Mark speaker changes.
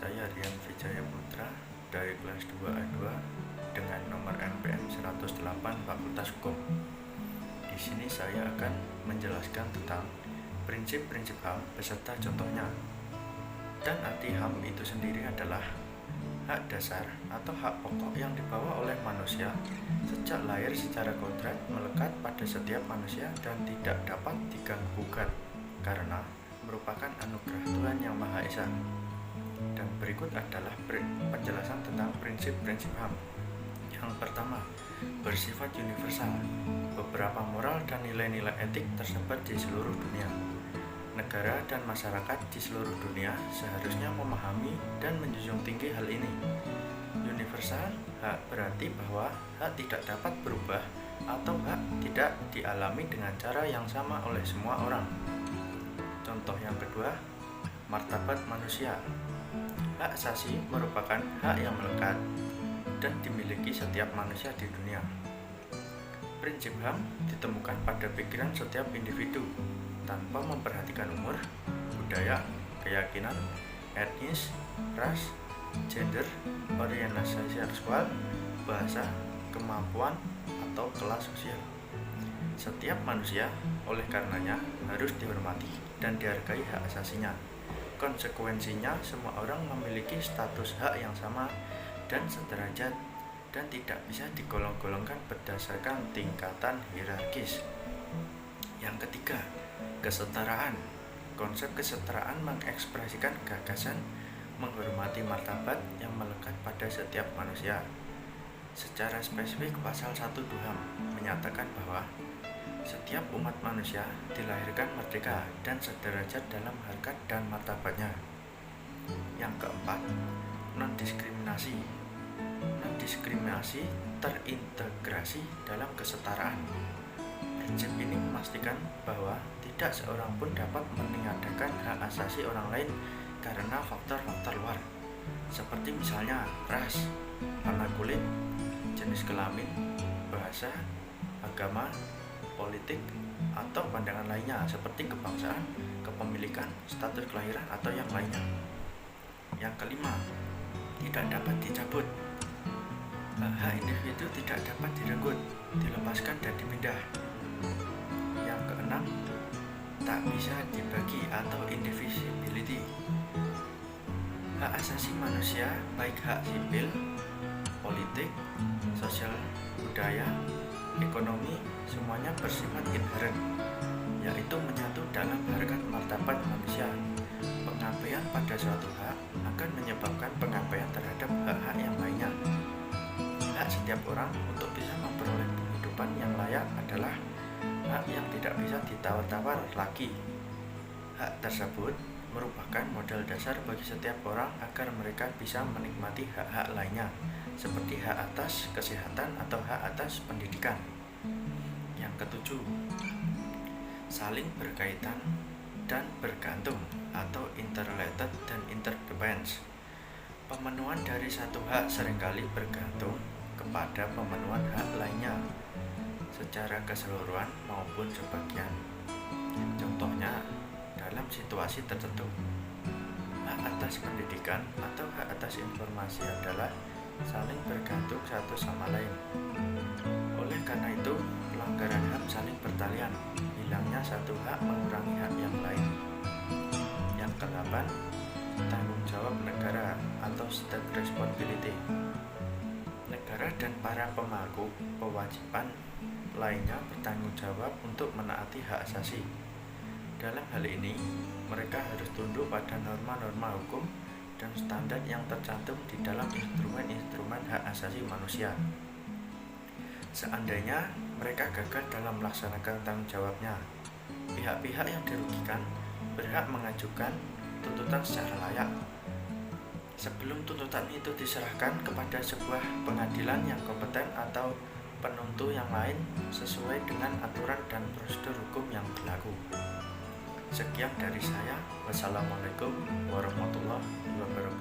Speaker 1: Saya Rian Wijaya Putra dari kelas 2A2 dengan nomor NPM 108 Fakultas Hukum. Di sini saya akan menjelaskan tentang prinsip-prinsip HAM beserta contohnya. Dan arti HAM itu sendiri adalah hak dasar atau hak pokok yang dibawa oleh manusia sejak lahir secara kodrat melekat pada setiap manusia dan tidak dapat diganggu-gugat karena merupakan anugerah Tuhan Yang Maha Esa. Dan berikut adalah penjelasan tentang prinsip-prinsip HAM. Yang pertama, bersifat universal. Beberapa moral dan nilai-nilai etik tersebar di seluruh dunia. Negara dan masyarakat di seluruh dunia seharusnya memahami dan menjunjung tinggi hal ini. Universal hak berarti bahwa hak tidak dapat berubah atau hak tidak dialami dengan cara yang sama oleh semua orang. Contoh yang kedua, martabat manusia. Hak asasi merupakan hak yang melekat dan dimiliki setiap manusia di dunia. Prinsip HAM ditemukan pada pikiran setiap individu tanpa memperhatikan umur, budaya, keyakinan, etnis, ras, gender, orientasi seksual, bahasa, kemampuan, atau kelas sosial. Setiap manusia oleh karenanya harus dihormati dan dihargai hak asasinya. Konsekuensinya, semua orang memiliki status hak yang sama dan sederajat dan tidak bisa digolong-golongkan berdasarkan tingkatan hierarkis. Yang ketiga, kesetaraan. Konsep kesetaraan mengekspresikan gagasan menghormati martabat yang melekat pada setiap manusia. Secara spesifik, pasal 1 HAM menyatakan bahwa setiap umat manusia dilahirkan merdeka dan sederajat dalam harkat dan martabatnya. Yang keempat, non-diskriminasi. Non-diskriminasi terintegrasi dalam kesetaraan. Prinsip ini memastikan bahwa tidak seorang pun dapat meniadakan hak asasi orang lain karena faktor-faktor luar, seperti misalnya ras, warna kulit, jenis kelamin, bahasa, agama, politik, atau pandangan lainnya seperti kebangsaan, kepemilikan, status kelahiran, atau yang lainnya. Yang kelima, tidak dapat dicabut. Hak individu tidak dapat direnggut, dilepaskan, dan dipindah. Yang keenam, tak bisa dibagi atau indivisibility. Hak asasi manusia, baik hak sipil, politik, sosial, budaya, ekonomi, semuanya bersifat inheren, yaitu menyatu dalam harkat martabat manusia. Pengabaian pada suatu hak akan menyebabkan pengabaian terhadap hak-hak yang lainnya. Hak setiap orang untuk bisa memperoleh penghidupan yang layak adalah hak yang tidak bisa ditawar-tawar lagi. Hak tersebut merupakan modal dasar bagi setiap orang agar mereka bisa menikmati hak-hak lainnya, seperti hak atas kesehatan atau hak atas pendidikan. Yang ketujuh, saling berkaitan dan bergantung atau interrelated dan interdependence. Pemenuhan dari satu hak seringkali bergantung kepada pemenuhan hak lainnya secara keseluruhan maupun sebagian. Contohnya, dalam situasi tertentu, hak atas pendidikan atau hak atas informasi adalah saling bergantung satu sama lain. Oleh karena itu, pelanggaran HAM saling bertalian. Hilangnya satu hak mengurangi hak yang lain. Yang kedelapan, tanggung jawab negara atau state responsibility. Negara dan para pemangku kewajiban lainnya bertanggung jawab untuk menaati hak asasi. Dalam hal ini, mereka harus tunduk pada norma-norma hukum dan standar yang tercantum di dalam instrumen-instrumen hak asasi manusia. Seandainya mereka gagal dalam melaksanakan tanggung jawabnya, pihak-pihak yang dirugikan berhak mengajukan tuntutan secara layak. Sebelum tuntutan itu diserahkan kepada sebuah pengadilan yang kompeten atau penuntut yang lain sesuai dengan aturan dan prosedur hukum yang berlaku. Sekian dari saya. Wassalamualaikum warahmatullahi wabarakatuh.